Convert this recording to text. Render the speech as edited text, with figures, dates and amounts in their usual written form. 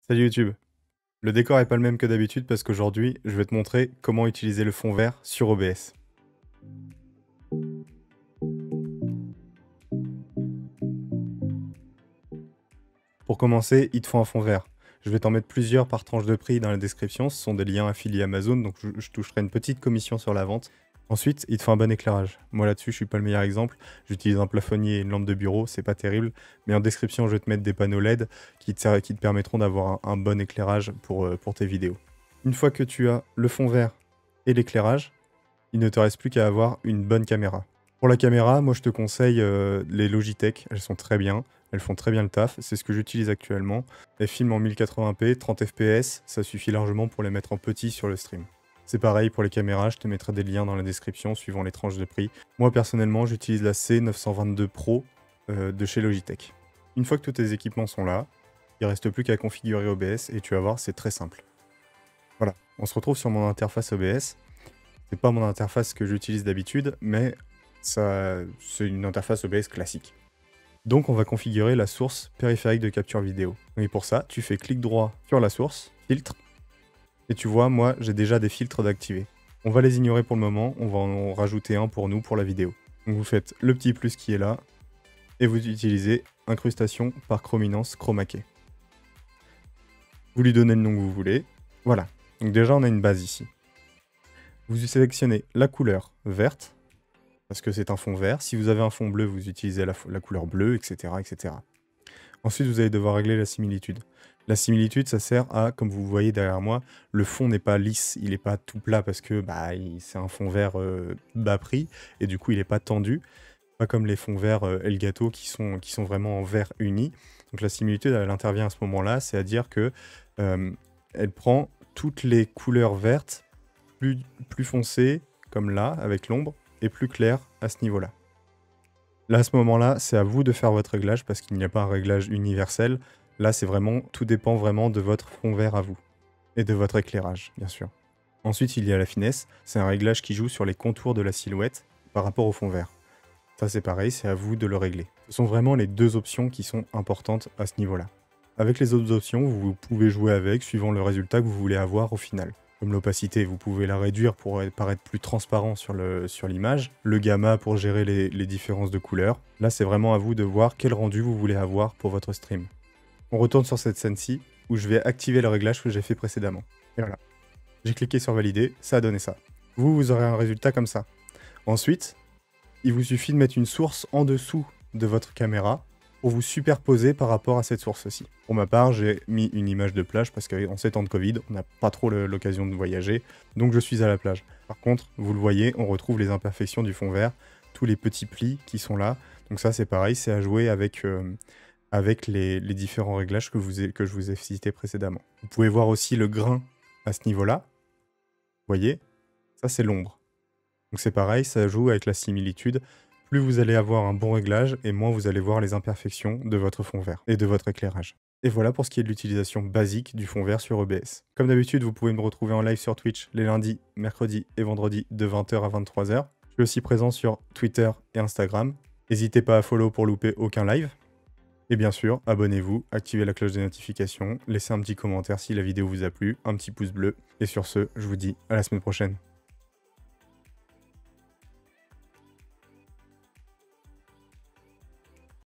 Salut YouTube. Le décor est pas le même que d'habitude parce qu'aujourd'hui, je vais te montrer comment utiliser le fond vert sur OBS. Pour commencer, il te faut un fond vert. Je vais t'en mettre plusieurs par tranche de prix dans la description. Ce sont des liens affiliés Amazon, donc je toucherai une petite commission sur la vente. Ensuite, il te faut un bon éclairage. Moi là-dessus, je suis pas le meilleur exemple. J'utilise un plafonnier et une lampe de bureau, c'est pas terrible. Mais en description, je vais te mettre des panneaux LED qui te permettront d'avoir un bon éclairage pour tes vidéos. Une fois que tu as le fond vert et l'éclairage, il ne te reste plus qu'à avoir une bonne caméra. Pour la caméra, moi je te conseille les Logitech, elles sont très bien, elles font très bien le taf, c'est ce que j'utilise actuellement. Elles filment en 1080p, 30 fps, ça suffit largement pour les mettre en petit sur le stream. C'est pareil pour les caméras, je te mettrai des liens dans la description suivant les tranches de prix. Moi personnellement, j'utilise la C922 Pro de chez Logitech. Une fois que tous tes équipements sont là, il ne reste plus qu'à configurer OBS et tu vas voir, c'est très simple. Voilà, on se retrouve sur mon interface OBS. C'est pas mon interface que j'utilise d'habitude, mais c'est une interface OBS classique. Donc on va configurer la source périphérique de capture vidéo. Et pour ça, tu fais clic droit sur la source, filtre, et tu vois, moi j'ai déjà des filtres d'activer. On va les ignorer pour le moment, on va en rajouter un pour nous, pour la vidéo. Donc vous faites le petit plus qui est là, et vous utilisez incrustation par chrominance chroma key. Vous lui donnez le nom que vous voulez, voilà. Donc déjà on a une base ici. Vous sélectionnez la couleur verte, parce que c'est un fond vert. Si vous avez un fond bleu, vous utilisez la couleur bleue, etc., etc. Ensuite, vous allez devoir régler la similitude. La similitude, ça sert à, comme vous voyez derrière moi, le fond n'est pas lisse, il n'est pas tout plat parce que c'est un fond vert bas prix, et du coup il n'est pas tendu, pas comme les fonds verts Elgato qui sont vraiment en vert uni. Donc la similitude, elle intervient à ce moment-là, c'est-à-dire que elle prend toutes les couleurs vertes plus foncées, comme là, avec l'ombre, et plus clair à ce niveau-là. Là, à ce moment-là, c'est à vous de faire votre réglage parce qu'il n'y a pas un réglage universel. Là, c'est vraiment, tout dépend vraiment de votre fond vert à vous et de votre éclairage, bien sûr. Ensuite, il y a la finesse. C'est un réglage qui joue sur les contours de la silhouette par rapport au fond vert. Ça, c'est pareil, c'est à vous de le régler. Ce sont vraiment les deux options qui sont importantes à ce niveau-là. Avec les autres options, vous pouvez jouer avec suivant le résultat que vous voulez avoir au final. Comme l'opacité, vous pouvez la réduire pour paraître plus transparent sur l'image. Le gamma pour gérer les différences de couleurs. Là, c'est vraiment à vous de voir quel rendu vous voulez avoir pour votre stream. On retourne sur cette scène-ci, où je vais activer le réglage que j'ai fait précédemment. Et voilà. J'ai cliqué sur valider, ça a donné ça. Vous aurez un résultat comme ça. Ensuite, il vous suffit de mettre une source en dessous de votre caméra pour vous superposer par rapport à cette source-ci. Pour ma part, j'ai mis une image de plage parce qu'en ces temps de Covid, on n'a pas trop l'occasion de voyager, donc je suis à la plage. Par contre, vous le voyez, on retrouve les imperfections du fond vert, tous les petits plis qui sont là. Donc ça, c'est pareil, c'est à jouer avec les différents réglages que je vous ai cités précédemment. Vous pouvez voir aussi le grain à ce niveau-là. Vous voyez, ça c'est l'ombre. Donc c'est pareil, ça joue avec la similitude. Plus vous allez avoir un bon réglage, et moins vous allez voir les imperfections de votre fond vert et de votre éclairage. Et voilà pour ce qui est de l'utilisation basique du fond vert sur OBS. Comme d'habitude, vous pouvez me retrouver en live sur Twitch les lundis, mercredis et vendredis de 20h à 23h. Je suis aussi présent sur Twitter et Instagram. N'hésitez pas à follow pour louper aucun live. Et bien sûr, abonnez-vous, activez la cloche des notifications, laissez un petit commentaire si la vidéo vous a plu, un petit pouce bleu. Et sur ce, je vous dis à la semaine prochaine.